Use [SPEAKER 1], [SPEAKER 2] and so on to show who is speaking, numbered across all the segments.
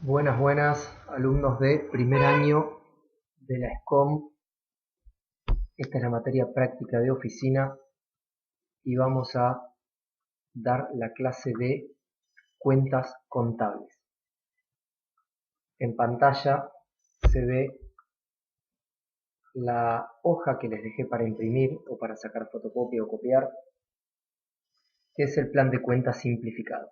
[SPEAKER 1] Buenas, buenas, alumnos de primer año de la SCOM. Esta es la materia práctica de oficina y vamos a dar la clase de cuentas contables. En pantalla se ve la hoja que les dejé para imprimir o para sacar fotocopia o copiar, que es el plan de cuentas simplificado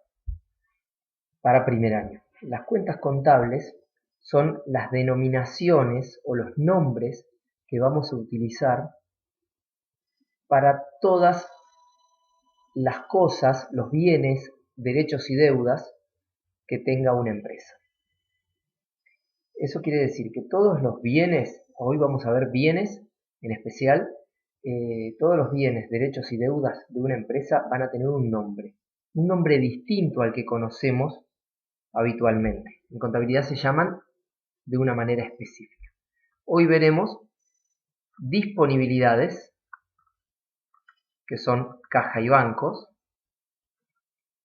[SPEAKER 1] para primer año. Las cuentas contables son las denominaciones o los nombres que vamos a utilizar para todas las cosas, los bienes, derechos y deudas que tenga una empresa. Eso quiere decir que todos los bienes, hoy vamos a ver bienes en especial, todos los bienes, derechos y deudas de una empresa van a tener un nombre distinto al que conocemos habitualmente. En contabilidad se llaman de una manera específica. Hoy veremos disponibilidades, que son caja y bancos,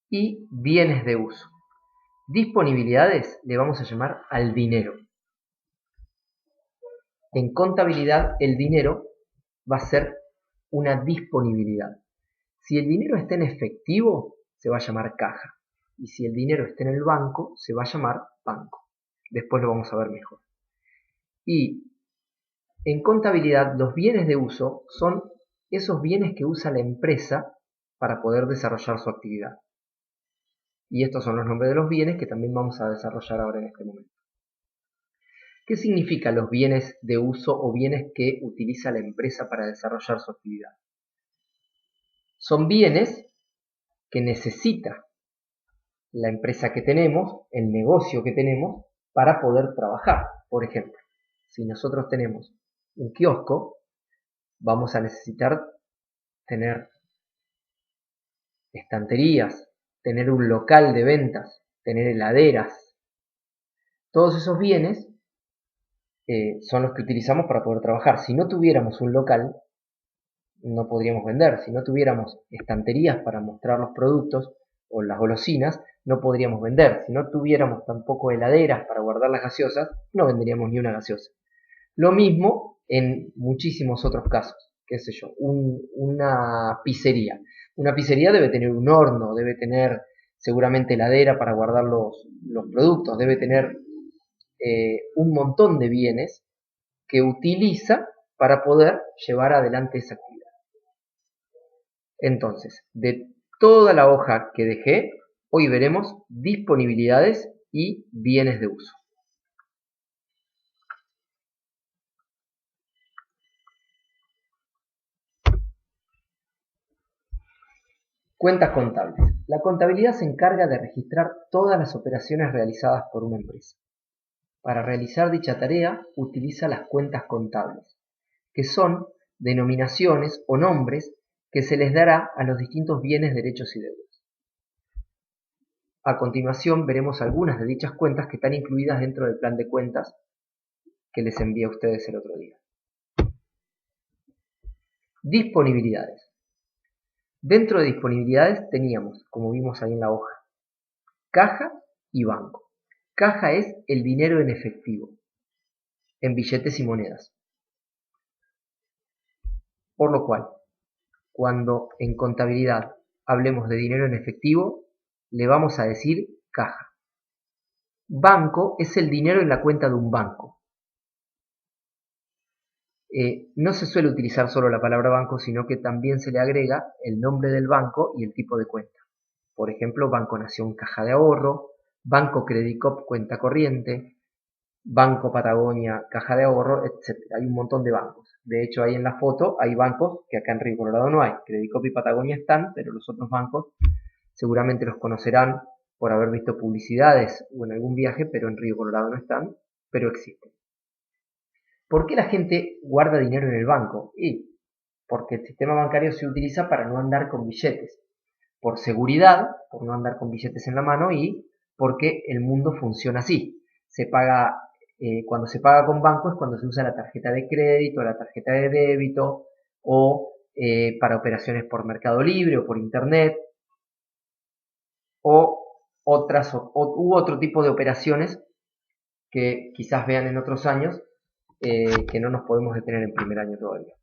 [SPEAKER 1] y bienes de uso. Disponibilidades le vamos a llamar al dinero. En contabilidad el dinero va a ser una disponibilidad. Si el dinero está en efectivo, se va a llamar caja. Y si el dinero está en el banco, se va a llamar banco. Después lo vamos a ver mejor. Y en contabilidad los bienes de uso son esos bienes que usa la empresa para poder desarrollar su actividad. Y estos son los nombres de los bienes que también vamos a desarrollar ahora en este momento. ¿Qué significan los bienes de uso o bienes que utiliza la empresa para desarrollar su actividad? Son bienes que necesita la empresa que tenemos, el negocio que tenemos, para poder trabajar. Por ejemplo, si nosotros tenemos un kiosco, vamos a necesitar tener estanterías, tener un local de ventas, tener heladeras. Todos esos bienes son los que utilizamos para poder trabajar. Si no tuviéramos un local, no podríamos vender. Si no tuviéramos estanterías para mostrar los productos o las golosinas, no podríamos vender. Si no tuviéramos tampoco heladeras para guardar las gaseosas, no venderíamos ni una gaseosa. Lo mismo en muchísimos otros casos. Qué sé yo, una pizzería. Una pizzería debe tener un horno, debe tener seguramente heladera para guardar los productos, debe tener un montón de bienes que utiliza para poder llevar adelante esa actividad. Entonces, de toda la hoja que dejé, hoy veremos disponibilidades y bienes de uso. Cuentas contables. La contabilidad se encarga de registrar todas las operaciones realizadas por una empresa. Para realizar dicha tarea, utiliza las cuentas contables, que son denominaciones o nombres que se les dará a los distintos bienes, derechos y deudas. A continuación veremos algunas de dichas cuentas que están incluidas dentro del plan de cuentas que les envié a ustedes el otro día. Disponibilidades. Dentro de disponibilidades teníamos, como vimos ahí en la hoja, caja y banco. Caja es el dinero en efectivo, en billetes y monedas. Por lo cual, cuando en contabilidad hablemos de dinero en efectivo, le vamos a decir caja. Banco es el dinero en la cuenta de un banco. No se suele utilizar solo la palabra banco, sino que también se le agrega el nombre del banco y el tipo de cuenta. Por ejemplo, Banco Nación Caja de Ahorro, Banco Credicop Cuenta Corriente, Banco Patagonia Caja de Ahorro, etc. Hay un montón de bancos. De hecho, ahí en la foto hay bancos que acá en Río Colorado no hay. Credicop y Patagonia están, pero los otros bancos seguramente los conocerán por haber visto publicidades o en algún viaje, pero en Río Colorado no están, pero existen. ¿Por qué la gente guarda dinero en el banco? Y porque el sistema bancario se utiliza para no andar con billetes. Por seguridad, por no andar con billetes en la mano y porque el mundo funciona así. Se paga, cuando se paga con banco es cuando se usa la tarjeta de crédito, la tarjeta de débito o para operaciones por Mercado Libre o por Internet o u otro tipo de operaciones que quizás vean en otros años, que no nos podemos detener en primer año todavía.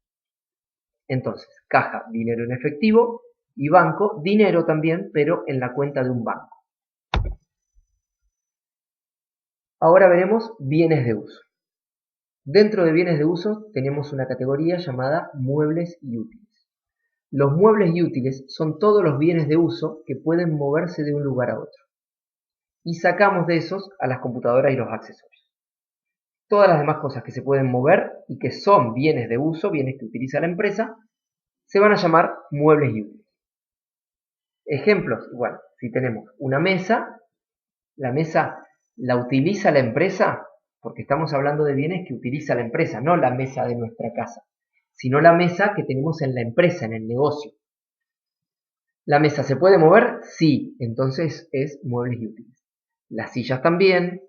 [SPEAKER 1] Entonces, caja, dinero en efectivo, y banco, dinero también, pero en la cuenta de un banco. Ahora veremos bienes de uso. Dentro de bienes de uso tenemos una categoría llamada muebles y útiles. Los muebles y útiles son todos los bienes de uso que pueden moverse de un lugar a otro. Y sacamos de esos a las computadoras y los accesorios. Todas las demás cosas que se pueden mover y que son bienes de uso, bienes que utiliza la empresa, se van a llamar muebles y útiles. Ejemplos, bueno, si tenemos una mesa, la mesa la utiliza la empresa, porque estamos hablando de bienes que utiliza la empresa, no la mesa de nuestra casa, sino la mesa que tenemos en la empresa, en el negocio. ¿La mesa se puede mover? Sí, entonces es muebles y útiles. Las sillas también,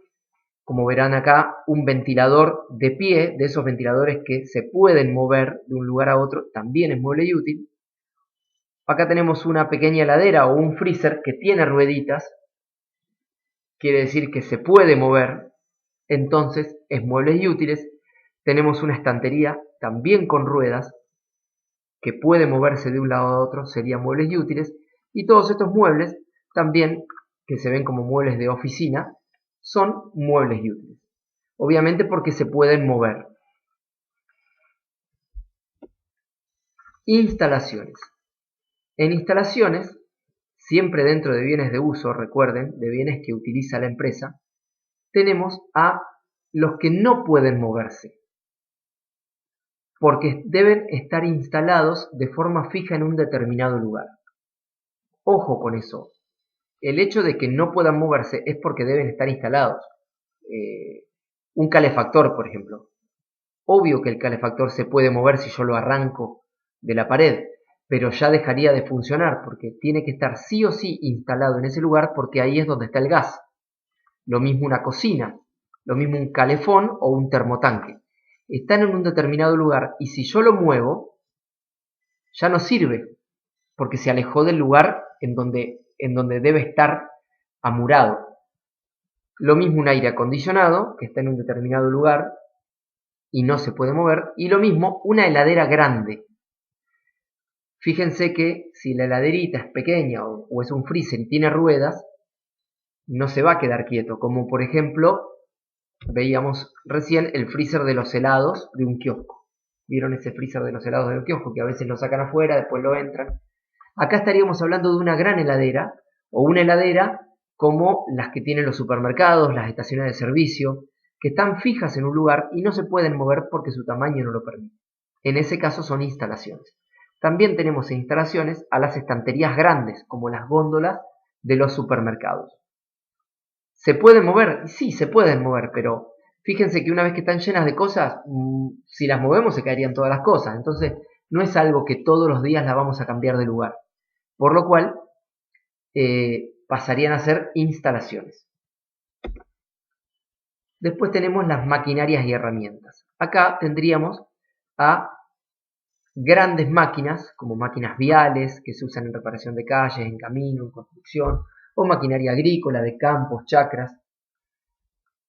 [SPEAKER 1] como verán acá, un ventilador de pie, de esos ventiladores que se pueden mover de un lugar a otro, también es mueble y útil. Acá tenemos una pequeña heladera o un freezer que tiene rueditas, quiere decir que se puede mover, entonces es muebles y útiles. Tenemos una estantería también con ruedas que puede moverse de un lado a otro, sería muebles y útiles. Y todos estos muebles también, que se ven como muebles de oficina, son muebles y útiles. Obviamente porque se pueden mover. Instalaciones. En instalaciones, siempre dentro de bienes de uso, recuerden, de bienes que utiliza la empresa, tenemos a los que no pueden moverse, porque deben estar instalados de forma fija en un determinado lugar. Ojo con eso. El hecho de que no puedan moverse es porque deben estar instalados. Un calefactor, por ejemplo. Obvio que el calefactor se puede mover si yo lo arranco de la pared, pero ya dejaría de funcionar porque tiene que estar sí o sí instalado en ese lugar porque ahí es donde está el gas. Lo mismo una cocina, lo mismo un calefón o un termotanque. Están en un determinado lugar y si yo lo muevo, ya no sirve porque se alejó del lugar en donde debe estar amurado. Lo mismo un aire acondicionado que está en un determinado lugar y no se puede mover. Y lo mismo una heladera grande. Fíjense que si la heladerita es pequeña o es un freezer y tiene ruedas, no se va a quedar quieto. Como por ejemplo, veíamos recién el freezer de los helados de un kiosco. ¿Vieron ese freezer de los helados de un kiosco? Que a veces lo sacan afuera, después lo entran. Acá estaríamos hablando de una gran heladera o una heladera como las que tienen los supermercados, las estaciones de servicio, que están fijas en un lugar y no se pueden mover porque su tamaño no lo permite. En ese caso son instalaciones. También tenemos instalaciones a las estanterías grandes, como las góndolas de los supermercados. ¿Se pueden mover? Sí, se pueden mover, pero fíjense que una vez que están llenas de cosas, si las movemos se caerían todas las cosas. Entonces, no es algo que todos los días la vamos a cambiar de lugar. Por lo cual, pasarían a ser instalaciones. Después tenemos las maquinarias y herramientas. Acá tendríamos a grandes máquinas, como máquinas viales, que se usan en reparación de calles, en caminos, en construcción, o maquinaria agrícola, de campos, chacras.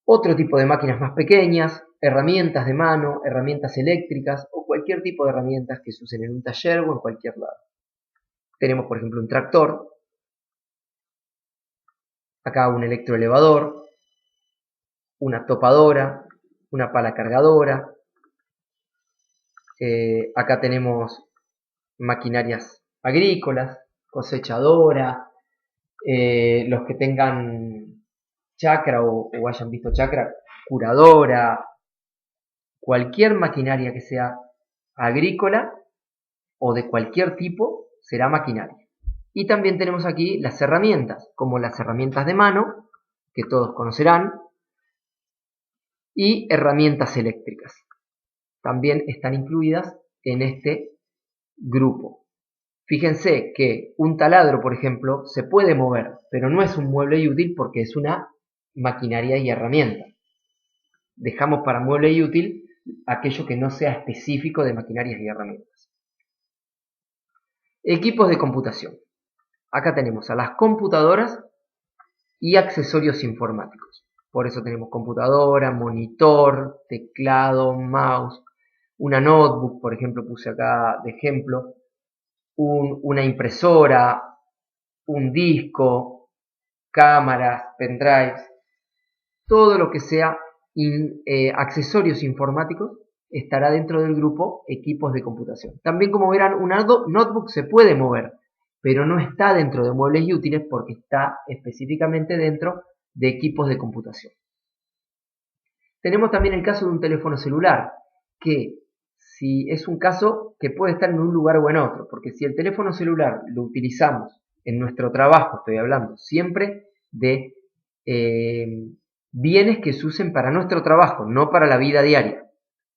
[SPEAKER 1] Otro tipo de máquinas más pequeñas, herramientas de mano, herramientas eléctricas, o cualquier tipo de herramientas que se usen en un taller o en cualquier lado. Tenemos, por ejemplo, un tractor, acá un electroelevador, una topadora, una pala cargadora. Acá tenemos maquinarias agrícolas, cosechadora, los que tengan chacra o hayan visto chacra, curadora, cualquier maquinaria que sea agrícola o de cualquier tipo será maquinaria. Y también tenemos aquí las herramientas, como las herramientas de mano, que todos conocerán, y herramientas eléctricas. También están incluidas en este grupo. Fíjense que un taladro, por ejemplo, se puede mover, pero no es un mueble y útil porque es una maquinaria y herramienta. Dejamos para mueble y útil aquello que no sea específico de maquinarias y herramientas. Equipos de computación. Acá tenemos a las computadoras y accesorios informáticos. Por eso tenemos computadora, monitor, teclado, mouse, una notebook, por ejemplo, puse acá de ejemplo, una impresora, un disco, cámaras, pendrives, todo lo que sea accesorios informáticos estará dentro del grupo equipos de computación. También, como verán, una notebook se puede mover, pero no está dentro de muebles y útiles porque está específicamente dentro de equipos de computación. Tenemos también el caso de un teléfono celular, que si es un caso que puede estar en un lugar o en otro, porque si el teléfono celular lo utilizamos en nuestro trabajo, estoy hablando siempre de bienes que se usen para nuestro trabajo, no para la vida diaria.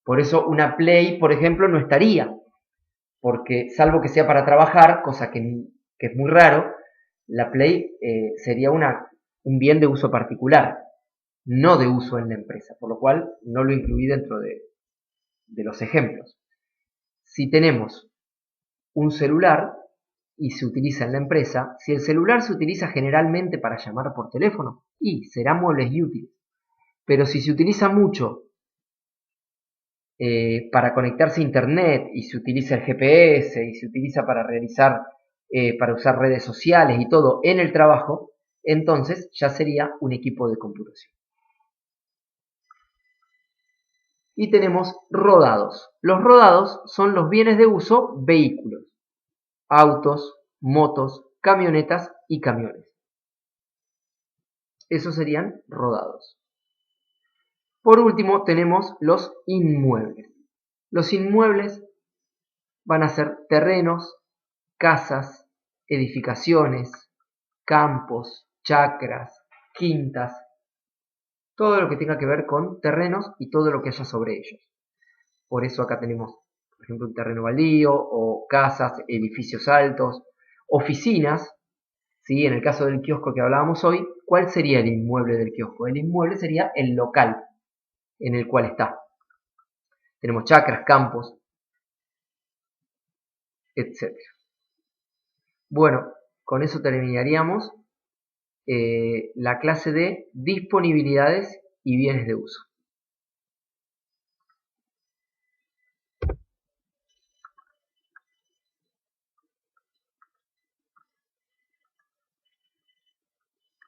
[SPEAKER 1] Por eso una Play, por ejemplo, no estaría, porque salvo que sea para trabajar, cosa que es muy raro, la Play sería un bien de uso particular, no de uso en la empresa, por lo cual no lo incluí dentro de los ejemplos. Si tenemos un celular y se utiliza en la empresa, si el celular se utiliza generalmente para llamar por teléfono, y será muebles y útiles. Pero si se utiliza mucho para conectarse a internet y se utiliza el GPS y se utiliza para realizar, para usar redes sociales y todo en el trabajo, entonces ya sería un equipo de computación. Y tenemos rodados. Los rodados son los bienes de uso vehículos, autos, motos, camionetas y camiones. Esos serían rodados. Por último tenemos los inmuebles. Los inmuebles van a ser terrenos, casas, edificaciones, campos, chacras, quintas, todo lo que tenga que ver con terrenos y todo lo que haya sobre ellos. Por eso acá tenemos, por ejemplo, un terreno baldío o casas, edificios altos, oficinas. ¿Sí? En el caso del kiosco que hablábamos hoy, ¿cuál sería el inmueble del kiosco? El inmueble sería el local en el cual está. Tenemos chacras, campos, etc. Bueno, con eso terminaríamos la clase de disponibilidades y bienes de uso.